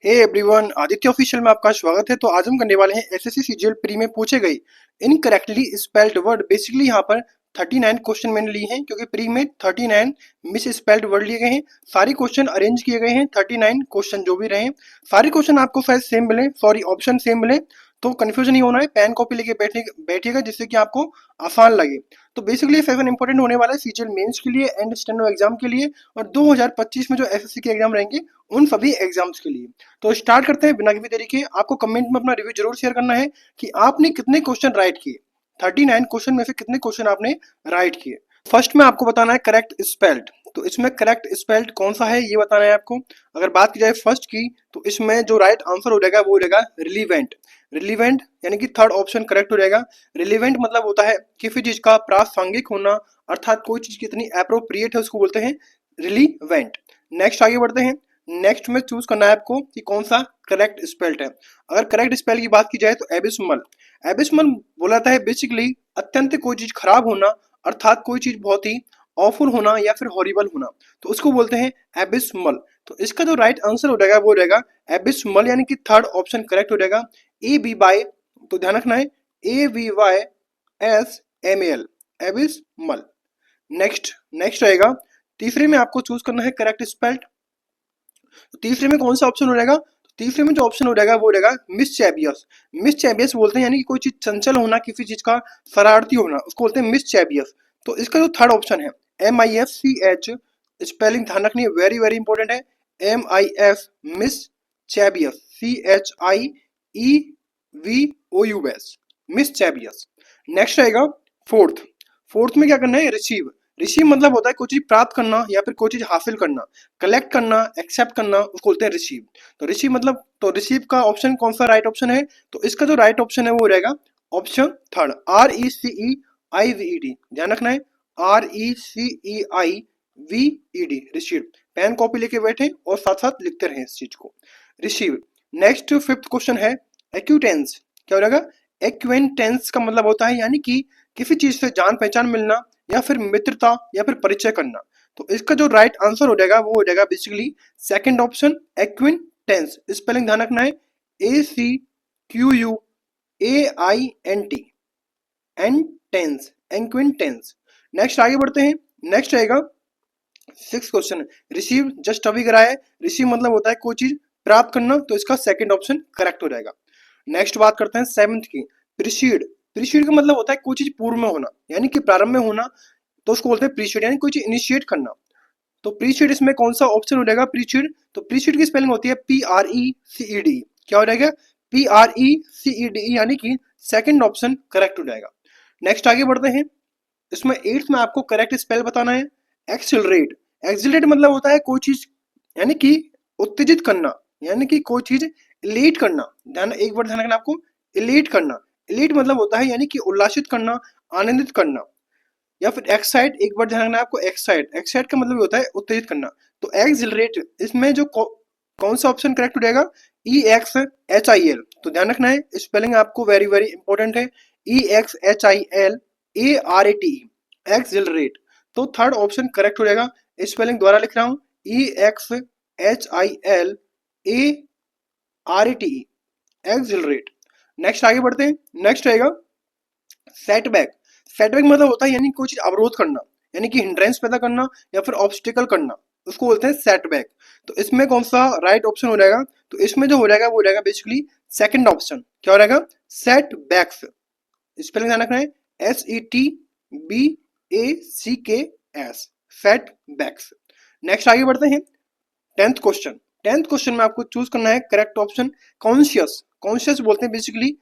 Hey everyone, Aditya official में आपका स्वागत है। तो आज हम करने वाले हैं एसएससी सीजीएल प्री में पूछे गए इनकरेक्टली स्पेल्ड वर्ड। बेसिकली यहाँ पर 39 क्वेश्चन मैंने लिए हैं क्योंकि प्री में 39 मिस स्पेल्ड वर्ड लिए गए हैं। सारे क्वेश्चन अरेंज किए गए हैं। 39 क्वेश्चन जो भी रहे सारे क्वेश्चन आपको शायद सेम मिले, सॉरी ऑप्शन सेम मिले, तो कंफ्यूजन नहीं होना है। पेन कॉपी लेके बैठिएगा जिससे कि आपको आसान लगे। तो बेसिकली सेवन इंपॉर्टेंट होने वाला है सीजीएल मेंस के लिए एंड स्टेनो एग्जाम के लिए और 2025 में जो एसएससी के एग्जाम रहेंगे उन सभी एग्जाम्स के लिए। तो स्टार्ट करते हैं बिना किसी देरी के। आपको कमेंट में अपना रिव्यू जरूर शेयर करना है कि आपने कितने क्वेश्चन राइट किए। 39 क्वेश्चन में से कितने क्वेश्चन आपने राइट किए। फर्स्ट में आपको बताना है करेक्ट स्पेल्ड। तो इसमें करेक्ट स्पेल्ड कौन सा है ये बताना है आपको। अगर बात की जाए फर्स्ट की तो इसमें जो राइट आंसर हो जाएगा वो हो जाएगा रिलीवेंट। रिलीवेंट यानी कि थर्ड ऑप्शन करेक्ट हो जाएगा। रिलीवेंट मतलब होता है किसी चीज का प्रासंगिक होना, अर्थात कोई चीज कितनी एप्रोप्रिएट है उसको बोलते हैं रिलीवेंट। नेक्स्ट आगे बढ़ते हैं। नेक्स्ट में चूज करना है आपको कि कौन सा करेक्ट स्पेल्ड है। अगर करेक्ट स्पेल की बात की जाए तो एबिस्मल। एबिस्मल बोला जाता है बेसिकली अत्यंत कोई चीज खराब होना, अर्थात कोई चीज बहुत ही ऑफुल होना या फिर हॉरिबल होना, तो उसको बोलते हैं एबिस्मल। तो इसका जो राइट आंसर हो जाएगा वो हो जाएगा एबिस्मल, यानी कि थर्ड ऑप्शन करेक्ट हो जाएगा। ए बी वाई, तो ध्यान रखना है ABYSMAL, एबिस्मल। नेक्स्ट नेक्स्ट रहेगा तीसरे में आपको चूज करना है करेक्ट स्पेल्ड। तो तीसरे में कौन सा ऑप्शन हो जाएगा। तो तीसरे में जो ऑप्शन हो जाएगा वो हो जाएगा मिसचैबियस। मिसचैबियस बोलते हैं यानी कि कोई चीज चंचल होना, किसी चीज का शरारती होना, उसको बोलते हैं मिसचैबियस। तो इसका जो थर्ड ऑप्शन है MISCH, स्पेलिंग ध्यान रखनी है, वेरी वेरी इंपॉर्टेंट है। MIS मिसचैबियस, CHIEVOUS, मिसचैबियस। नेक्स्ट रहेगा फोर्थ। फोर्थ में क्या करना है रिसीव। रिसीव मतलब होता है कोई चीज प्राप्त करना या फिर कोई चीज हासिल करना, कलेक्ट करना, एक्सेप्ट करना, उसको बोलते हैं रिसीव। तो रिसीव मतलब, तो रिसीव का ऑप्शन कौन सा राइट ऑप्शन है। तो इसका जो राइट ऑप्शन है वो हो जाएगा ऑप्शन थर्ड RECEIVED। ध्यान रखना है RECEIVED, रिसीव। पेन कॉपी लेके बैठे और साथ साथ लिखते रहे इस चीज को, रिसीव। नेक्स्ट फिफ्थ क्वेश्चन है एक्यूटेंस। क्या हो जाएगा। एक्वेंटेंस का मतलब होता है यानी कि किसी चीज से जान पहचान मिलना या फिर मित्रता या फिर परिचय करना। तो इसका जो राइट आंसर हो जाएगा वो हो जाएगा basically second option acquaintance. Spelling ध्यान रखना है ACQUAINT, एंटेंस, एक्विंटेंस। नेक्स्ट आगे बढ़ते हैं। नेक्स्ट रहेगा सिक्स क्वेश्चन। रिसीव जस्ट अभी कराया है। रिसीव मतलब होता है कोई चीज प्राप्त करना, तो इसका सेकंड ऑप्शन करेक्ट हो जाएगा। नेक्स्ट बात करते हैं सेवंथ की प्रीसीड। प्रीसीड का मतलब होता है कोई चीज पूर्व में होना यानी कि प्रारंभ में होना, तो उसको बोलते हैं प्रीसीड, यानी कोई चीज इनिशिएट करना। तो प्रीसीड इसमें कौन सा ऑप्शन हो जाएगा प्रीसीड। तो प्रीसीड की स्पेलिंग होती है PRECED। क्या हो जाएगा PRECED, यानी कि सेकंड ऑप्शन करेक्ट हो जाएगा। नेक्स्ट आगे बढ़ते हैं। इसमें एट्थ में आपको करेक्ट स्पेल बताना है एक्सिलरेट। एक्सिलरेट मतलब होता है कोई चीज यानी कि उत्तेजित करना, यानी कि कोई चीज इलेट करना। ध्यान, एक बार ध्यान रखना आपको, इलेट करना। इलेट मतलब होता है यानी कि उल्लासित करना, आनंदित करना। या फिर एक्साइट, एक बार ध्यान रखना आपको, एक्साइट। एक्साइट का मतलब होता है उत्तेजित करना। तो एक्सिलरेट, इसमें जो कौन सा ऑप्शन करेक्ट हो जाएगा EXHIL। तो ध्यान रखना है स्पेलिंग आपको वेरी वेरी इंपॉर्टेंट है EXHILARATE, एक्सिलरेट। तो थर्ड ऑप्शन करेक्ट हो जाएगा। स्पेलिंग द्वारा लिख रहा हूं EXHILARATE, एक्सिलरेट। नेक्स्ट आगे बढ़ते हैं। नेक्स्ट रहेगा सेटबैक। सेटबैक मतलब होता है यानी कोई चीज अवरोध करना, यानी कि हिंड्रेंस पैदा करना या फिर ऑब्स्टिकल करना, उसको बोलते हैं सेटबैक। तो इसमें कौन सा राइट ऑप्शन हो जाएगा। तो इसमें जो हो जाएगा वो हो जाएगा बेसिकली सेकंड ऑप्शन। क्या हो जाएगा सेटबैक्स। स्पेलिंग ध्यान रखना है SETBACKS, सेटबैक्स। नेक्स्ट आगे बढ़ते हैं। Tenth question. टेंथ क्वेश्चन में आपको चूज करना है करेक्ट ऑप्शन कॉन्शियस। कॉन्शियस बोलते हैं बेसिकली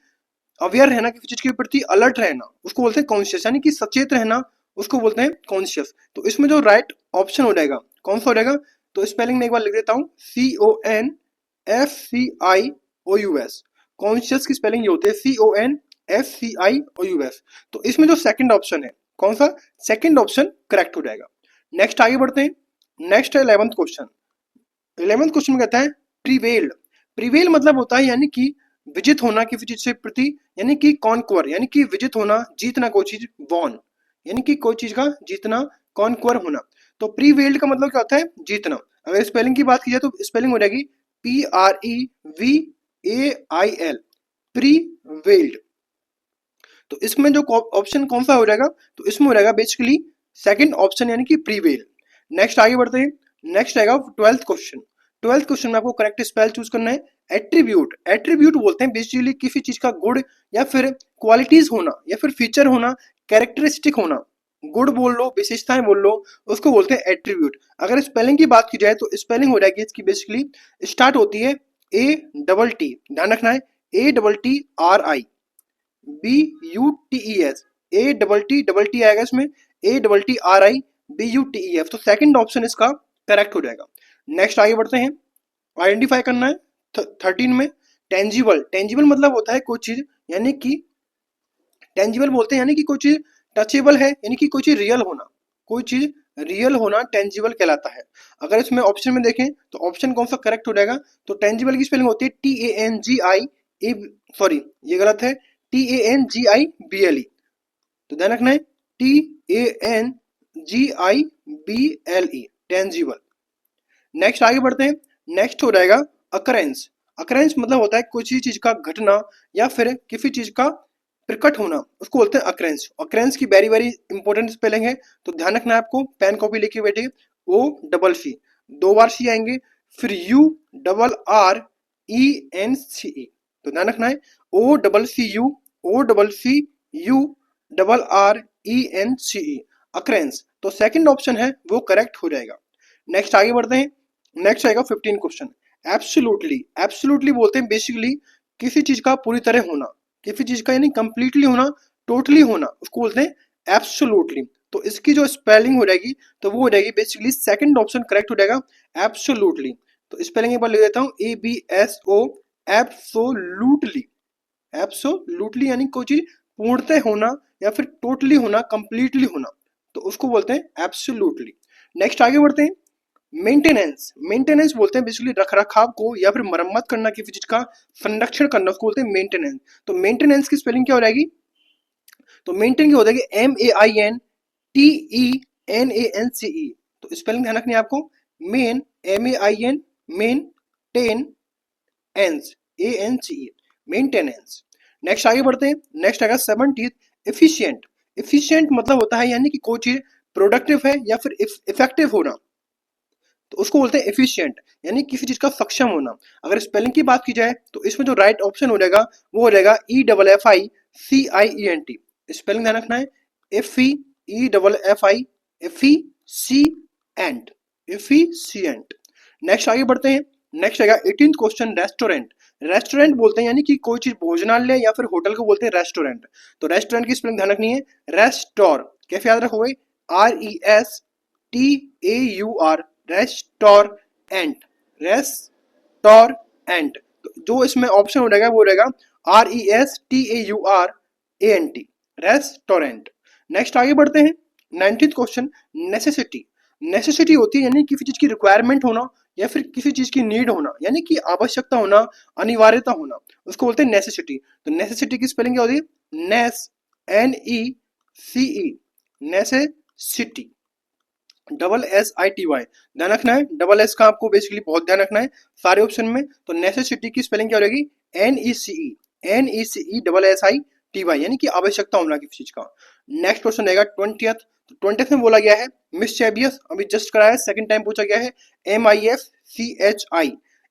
अवेयर रहना, किसी चीज के प्रति अलर्ट रहना, उसको बोलते हैं कॉन्शियस, यानी कि सचेत रहना, उसको बोलते हैं कॉन्शियस। तो इसमें जो राइट ऑप्शन हो जाएगा कौन सा हो जाएगा। तो स्पेलिंग में एक बार लिख देता हूं CONSCIOUS। कॉन्शियस की स्पेलिंग ये होती है CONSCIOUS। तो इसमें जो सेकंड ऑप्शन है कौन सा, सेकंड ऑप्शन करेक्ट हो जाएगा। नेक्स्ट आगे बढ़ते हैं। नेक्स्ट है 11th क्वेश्चन। 11th क्वेश्चन में कहता है प्रीवेल। प्रीवेल मतलब होता है यानी कि विजित होना किसी चीज से प्रति, यानी कि कॉन्क्वर, यानी कि विजित होना, जीतना कोई चीज, वॉन यानी कि कोई चीज का जीतना, कॉन्क्वर होना। तो प्रीवेल्ड का मतलब क्या होता है जीतना। अगर स्पेलिंग की बात की जाए तो स्पेलिंग हो जाएगी PREVAIL, प्रीवेल्ड। तो इसमें जो ऑप्शन कौन सा हो जाएगा, तो इसमें हो जाएगा बेसिकली सेकंड ऑप्शन यानी कि प्रीवेल। नेक्स्ट आगे बढ़ते हैं। नेक्स्ट आएगा 12th क्वेश्चन। 12th क्वेश्चन में आपको करेक्ट स्पेल चूज करना है। एट्रीब्यूट, एट्रीब्यूट बोलते हैं बेसिकली किसी चीज का गुड या फिर क्वालिटीज होना या फिर फीचर होना, कैरेक्टरिस्टिक होना, गुड बोल लो, विशेषताएं बोल लो, उसको बोलते हैं एट्रीब्यूट। अगर स्पेलिंग की बात की जाए तो स्पेलिंग हो जाएगी इसकी बेसिकली स्टार्ट होती है ATT, ध्यान रखना है ATTRI BUTES, आएगा इसमें ATTRIBUTEF। तो सेकंड ऑप्शन इसका करेक्ट हो जाएगा। नेक्स्ट आगे बढ़ते हैं। आइडेंटिफाई करना है 13 में टेंजिबल। टेंजिबल मतलब होता है कोई चीज, यानी कि टेंजिबल बोलते हैं यानी कि कोई चीज टचेबल है, यानी कि कोई चीज रियल होना, कोई चीज रियल होना टेंजिबल कहलाता है। अगर इसमें ऑप्शन में देखें तो ऑप्शन कौन सा करेक्ट हो जाएगा, तो टेंजिबल की स्पेलिंग होती है TANGI, सॉरी ये गलत है, TANGIBLE। तो ध्यान रखना है TANGIBLE, टेंजिबल। नेक्स्ट आगे बढ़ते हैं। नेक्स्ट हो जाएगा अकरेंस। अकरेंस मतलब होता है किसी चीज का घटना या फिर किसी चीज का प्रकट होना, उसको बोलते हैं अकरेंस। अकरेंस की वेरी वेरी इंपॉर्टेंट स्पेलिंग है, तो ध्यान रखना है आपको, पेन कॉपी लेके बैठे। OCC, 2 बार C आएंगे, फिर URRENCE, तो ध्यान रखना है OCCURRENCE, अकरेंस। तो सेकंड ऑप्शन है वो करेक्ट हो जाएगा। नेक्स्ट आगे बढ़ते हैं। नेक्स्ट आएगा 15 क्वेश्चन। एब्सोल्युटली, एब्सोल्युटली बोलते हैं बेसिकली किसी चीज का पूरी तरह होना, किसी चीज का यानी कंप्लीटली होना, टोटली होना, उसको बोलते हैं एब्सोल्युटली। तो इसकी जो स्पेलिंग हो जाएगी तो वो हो जाएगी बेसिकली सेकंड ऑप्शन करेक्ट हो जाएगा, एब्सोल्युटली। तो स्पेलिंग एक बार लिख देता हूं, ABSO, एब्सोल्युटली। एब्सोल्युटली यानी कोई चीज पूर्णतः होना या फिर टोटली होना, कंप्लीटली होना, तो उसको बोलते हैं एब्सोल्युटली। नेक्स्ट आगे बढ़ते हैं। मेंटेनेंस, मेंटेनेंस बोलते हैं बेसिकली रख रखाव को या फिर मरम्मत करना, किसी चीज का संरक्षण करना, उसको बोलते हैं मेंटेनेंस। तो मेंटेनेंस की स्पेलिंग क्या हो जाएगी, तो मेंटेन की हो जाएगी MAINTENANCE। तो स्पेलिंग ध्यान रखनी है आपको, main MAIN, main ten ance ANCE, maintenance. Next आगे बढ़ते हैं। नेक्स्ट आएगा 17th एफिशिएंट। एफिशिएंट मतलब होता है यानी कि कोई चीज प्रोडक्टिव है या फिर इफेक्टिव होना, तो उसको बोलते हैं एफिशिएंट, यानी किसी चीज का सक्षम होना। अगर स्पेलिंग की बात की जाए तो इसमें जो राइट ऑप्शन हो जाएगा वो हो जाएगा EFFICIENT। स्पेलिंग ध्यान रखना है EFFICIENT, एफिशिएंट। नेक्स्ट आगे बढ़ते हैं। नेक्स्ट आएगा 18th क्वेश्चन, रेस्टोरेंट। रेस्टोरेंट बोलते हैं यानी कि कोई चीज भोजनालय या फिर होटल को बोलते हैं रेस्टोरेंट। तो रेस्टोरेंट की स्पेलिंग ध्यान रखनी है रेस्टोर, कैसे याद रखोगे, RESTAUR, रेस्टोरेंट, रेस्टोरेंट। जो इसमें ऑप्शन हो जाएगा वो रहेगा RESTAURANT, रेस्टोरेंट। नेक्स्ट आगे बढ़ते हैं। 19th question, necessity. नेसेसिटी होती है यानी किसी चीज की रिक्वायरमेंट होना या फिर किसी चीज की नीड होना, यानी कि आवश्यकता होना, अनिवार्यता होना, उसको बोलते हैं नेसेसिटी। तो नेसेसिटी की स्पेलिंग क्या होती है, NECE, नेसेसिटी, SSITY। ध्यान रखना है डबल एस का आपको बेसिकली बहुत ध्यान रखना है सारे ऑप्शन में। तो नेसेसिटी की स्पेलिंग क्या हो जाएगी, NECE, यानी कि आवश्यकता होना किसी चीज का। नेक्स्ट क्वेश्चन रहेगा 20th। तो 20th में बोला गया है मिसचेबियस, अभी जस्ट कराया है, सेकंड टाइम पूछा गया है, MISCHI,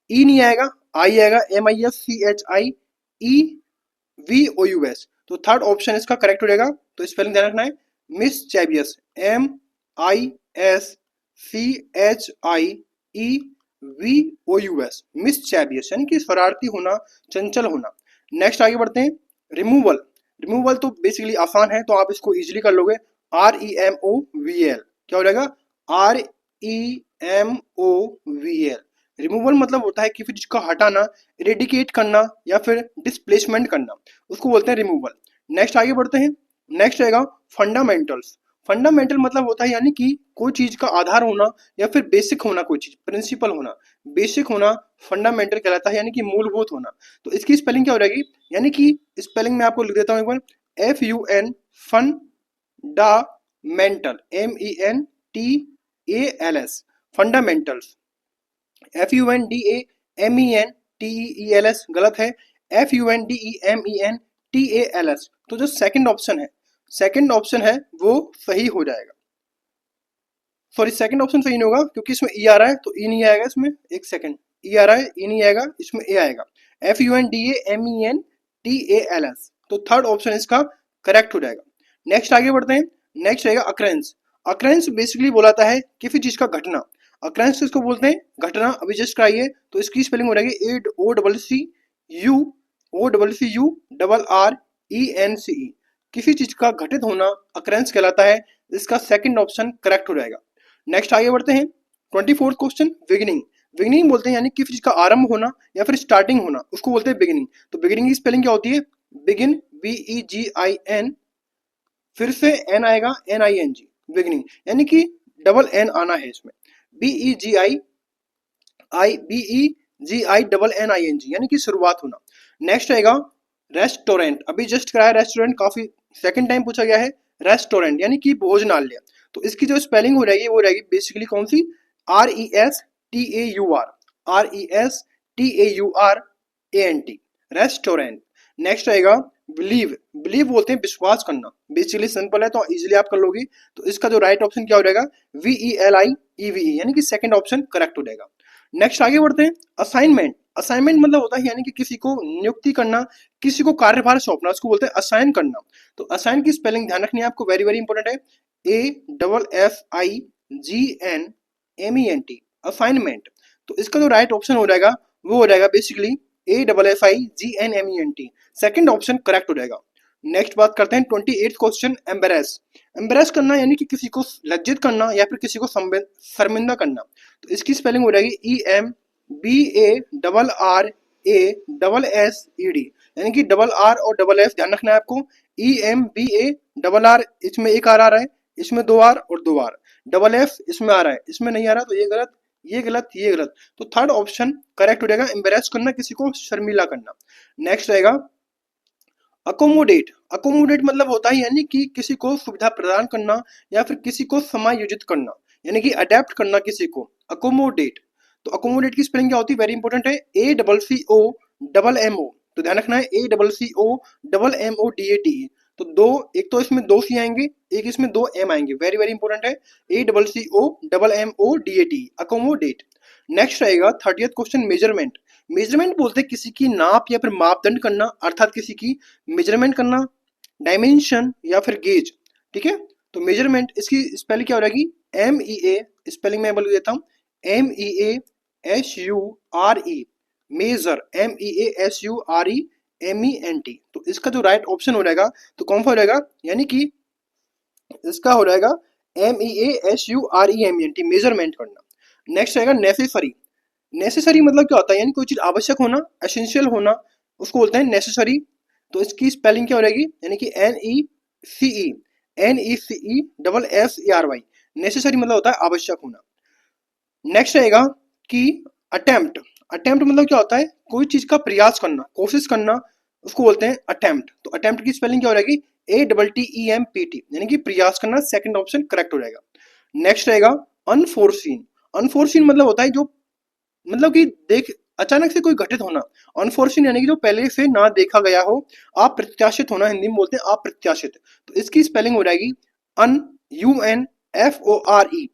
ई नहीं आएगा, आई आएगा, MISCHIEVOUS। तो थर्ड ऑप्शन इसका करेक्ट हो जाएगा। तो स्पेलिंग ध्यान रखना है मिसचेबियस, MISCHIEVOUS, मिसचेबियस, यानी कि शरारती होना, चंचल होना। नेक्स्ट आगे बढ़ते हैं। रिमूवल। रिमूवल तो बेसिकली आसान है, तो आप इसको इजीली कर लोगे, REMOVL, क्या हो जाएगा, REMOVL। रिमूवल मतलब होता है किसी चीज का हटाना, इरेडिकेट करना या फिर डिस्प्लेसमेंट करना, उसको बोलते हैं रिमूवल। नेक्स्ट आगे बढ़ते हैं। नेक्स्ट रहेगा फंडामेंटल्स। फंडामेंटल मतलब होता है यानी कि कोई चीज का आधार होना या फिर बेसिक होना, कोई चीज प्रिंसिपल होना, बेसिक होना फंडामेंटल कहलाता है, यानी कि मूलभूत होना। तो इसकी स्पेलिंग क्या हो जाएगी, यानी कि स्पेलिंग में आपको लिख देता हूं एक बार, FUN, fundamental, MENTALS, fundamentals, FUNDEMENTEALS गलत है, FUNDEMENTALS। तो जो सेकंड ऑप्शन है वो सही हो जाएगा। सॉरी, सेकंड ऑप्शन सही नहीं होगा क्योंकि इसमें ई आ रहा है, तो ई नहीं आएगा इसमें। एक सेकंड, ई आ रहा है, ई नहीं आएगा, इसमें ए आएगा, FUNDEMENTALS। तो थर्ड ऑप्शन इसका करेक्ट हो जाएगा। नेक्स्ट आगे बढ़ते हैं। नेक्स्ट रहेगा अक्रेंस। अक्रेंस बेसिकली बोलाता है किसी चीज का घटना। अक्रेंस किसको बोलते हैं? घटना। अभी जस्ट कराइए, तो इसकी स्पेलिंग हो जाएगी OCCURRENCE। किसी चीज का घटित होना अक्रेंस कहलाता है। इसका सेकंड ऑप्शन करेक्ट हो जाएगा। नेक्स्ट आगे बढ़ते हैं। 24th question, beginning. बिगिनिंग बोलते हैं यानी किसी चीज का आरंभ होना या फिर स्टार्टिंग होना, उसको बोलते हैं बिगिनिंग। तो बिगिनिंग की स्पेलिंग क्या होती है? बिगिन, BEGIN, फिर से एन आएगा, NING, बिगिनिंग। यानी कि डबल एन आना है इसमें, BEGINING, यानी कि शुरुआत होना। नेक्स्ट आएगा रेस्टोरेंट। अभी जस्ट कराया रेस्टोरेंट, काफी सेकंड टाइम पूछा गया है। रेस्टोरेंट यानी कि भोजनालय। तो इसकी जो स्पेलिंग हो जाएगी वो रहेगी बेसिकली कौन सी? RESTAUR restaurant. नेक्स्ट आएगा बिलीव। बिलीव बोलते हैं विश्वास करना। बेसिकली सिंपल है तो इजीली आप कर लोगे। तो इसका जो राइट ऑप्शन क्या हो जाएगा? VELIEVE, यानी कि सेकंड ऑप्शन करेक्ट हो जाएगा। नेक्स्ट आगे बढ़ते हैं। असाइनमेंट। असाइनमेंट मतलब होता है यानी कि किसी को नियुक्ति करना, किसी को कार्यभार सौंपना, उसको बोलते हैं असाइन करना। तो असाइन की स्पेलिंग ध्यान रखनी है आपको, वेरी वेरी इंपॉर्टेंट है। AFFIGNMENT, assignment. तो इसका जो राइट ऑप्शन हो जाएगा वो हो जाएगा basically AFFIGNMENT, second option correct हो जाएगा। नेक्स्ट बात करते हैं 28th क्वेश्चन, एम्बेरेस। एम्बेरेस करना यानी कि किसी को लज्जित करना या फिर किसी को शर्मिंदा करना। तो इसकी स्पेलिंग हो जाएगी EMBARRASSED, यानी कि डबल आर और डबल एस ध्यान रखना है आपको। EMBARR, इसमें एक आर आ रहा है, इसमें दो आर और दो आर। डबल एफ इसमें आ रहा है, इसमें नहीं आ रहा, तो ये गलत, ये गलत, ये गलत। तो थर्ड ऑप्शन करेक्ट हो जाएगा, एम्बेरेस करना, किसी को शर्मिला करना। नेक्स्ट रहेगा अकोमोडेट। अकोमोडेट मतलब होता है यानी कि किसी को सुविधा प्रदान करना या फिर किसी को समायोजित करना, यानी कि अडेप्ट करना किसी को, अकोमोडेट। तो अकोमोडेट की स्पेलिंग क्या होती है? वेरी इंपॉर्टेंट है, ACCOMMO। तो ध्यान रखना है, ACCOMMODATE। तो दो, एक तो इसमें दो सी आएंगे, एक इसमें दो एम आएंगे, वेरी वेरी इंपॉर्टेंट है, ACCOMMODATE, अकोमोडेट। नेक्स्ट रहेगा 30th क्वेश्चन, मेजरमेंट। मेजरमेंट बोलते हैं किसी की नाप या फिर मापदंड करना, अर्थात किसी की मेजरमेंट करना, डायमेंशन या फिर गेज। ठीक है, तो मेजरमेंट, इसकी स्पेलिंग क्या हो जाएगी? MEA, स्पेलिंग मैं बोल देता हूँ, MEASURE, मेजर, MEASUREMENT। तो इसका जो राइट ऑप्शन हो जाएगा तो कौन सा हो जाएगा? यानी कि इसका हो जाएगा MEASUREMENT, मेजरमेंट करना। नेक्स्ट आएगा नेसेसरी। नेसेसरी मतलब क्या होता है? यानी कोई चीज आवश्यक होना, एसेंशियल होना, उसको बोलते हैं नेसेसरी। तो इसकी स्पेलिंग क्या हो जाएगी? यानी कि NECE, नेसेसरी मतलब होता है आवश्यक होना। नेक्स्ट रहेगा कि अटेम्प्ट। अटेम्प्ट मतलब क्या होता है? कोई चीज का प्रयास करना, कोशिश करना, उसको बोलते हैं अटेम्प्ट। तो अटेम्प्ट की स्पेलिंग क्या हो जाएगी? ATTEMPT, यानी कि प्रयास करना, सेकंड ऑप्शन करेक्ट हो जाएगा। नेक्स्ट रहेगा अनफोर्सीन। अनफोर्सीन मतलब होता है जो, मतलब कि देख, अचानक से कोई घटित होना। अनफोर्सीन यानी कि जो पहले से ना देखा गया हो, अप्रत्याशित होना, हिंदी में बोलते हैं अप्रत्याशित। तो इसकी स्पेलिंग हो जाएगी UNFORE,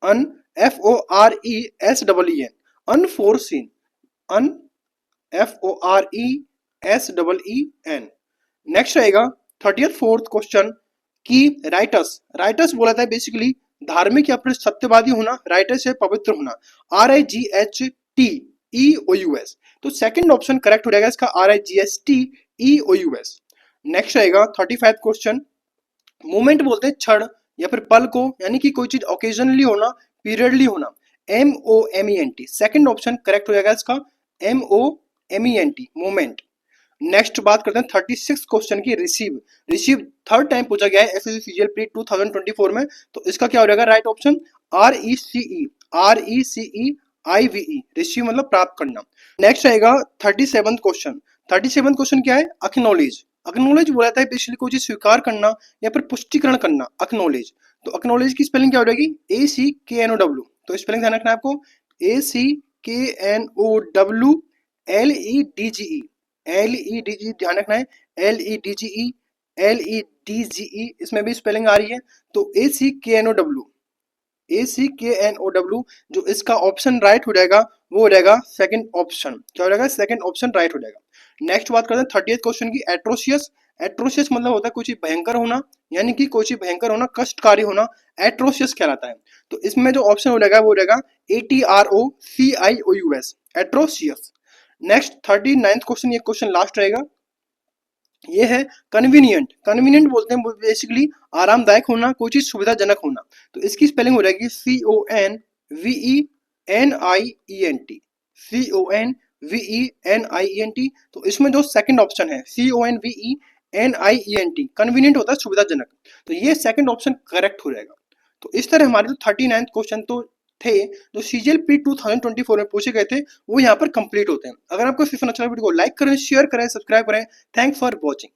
UNFORESEEN, unforeseen, UNFORESEEN। Next रहेगा 34th क्वेश्चन की राइटस। राइटस बोला था बेसिकली धार्मिक या फिर सत्यवादी होना, राइटस है पवित्र होना, RIGHTEOUS। तो सेकंड ऑप्शन करेक्ट हो जाएगा इसका, RIGHTEOUS। नेक्स्ट रहेगा 35th क्वेश्चन, मोमेंट बोलते हैं क्षण या फिर पल को, यानी कि कोई चीज ओकेजनली होना, पीरियडली होना, MOMENT, सेकंड ऑप्शन करेक्ट हो जाएगा इसका, MOMENT, मोमेंट। नेक्स्ट बात करते हैं 36 क्वेश्चन की, रिसीव। रिसीव थर्ड टाइम पूछा गया है एसएससी सीजीएल प्री 2024 में। तो इसका क्या हो जाएगा राइट ऑप्शन? RECE, रिसीव मतलब प्राप्त करना। नेक्स्ट आएगा 37th क्वेश्चन। 37th क्वेश्चन क्या है? अक्नॉलेज। अक्नॉलेज बोला जाता है बेसिकली कोई चीज स्वीकार करना या फिर पुष्टिकरण करना, अक्नॉलेज। तो अक्नॉलेज की स्पेलिंग क्या हो जाएगी? ACKNOW। तो स्पेलिंग ध्यान रखना है आपको, ACKNOW, KNOWLEDGE, LEDGE ध्यान रखना है, LEDGE, LEDGE इसमें भी स्पेलिंग आ रही है। तो ACKNOW जो इसका ऑप्शन राइट हो जाएगा वो हो जाएगा सेकंड ऑप्शन। क्या हो जाएगा? सेकंड ऑप्शन राइट हो जाएगा। नेक्स्ट बात करते हैं 30th क्वेश्चन की, एट्रोशियस। एट्रोशियस मतलब होता है कोई चीज भयंकर होना, यानी कि कोई चीज भयंकर होना, कष्टकारी होना, एट्रोशियस कहलाता है। तो इसमें जो ऑप्शन हो जाएगा वो हो जाएगा ATROCIOUS, atrocious. Next 39th question, ये क्वेश्चन लास्ट रहेगा, ये है कन्वीनियंट। कन्वीनियंट बोलते हैं बेसिकली आरामदायक होना, कोई चीज सुविधाजनक होना। तो इसकी स्पेलिंग हो जाएगी CONVENIENT, CONVENIENT। तो इसमें जो सेकंड ऑप्शन है CONVENIENT, कन्वीनियंट होता है सुविधाजनक, तो ये सेकंड ऑप्शन करेक्ट हो जाएगा। तो इस तरह हमारे जो 39th क्वेश्चन तो थे जो सीजीएल प्री 2024 में पूछे गए थे वो यहाँ पर कंप्लीट होते हैं। अगर आपको सेशन अच्छा लगा वीडियो को लाइक करें, शेयर करें, सब्सक्राइब करें। Thanks for watching.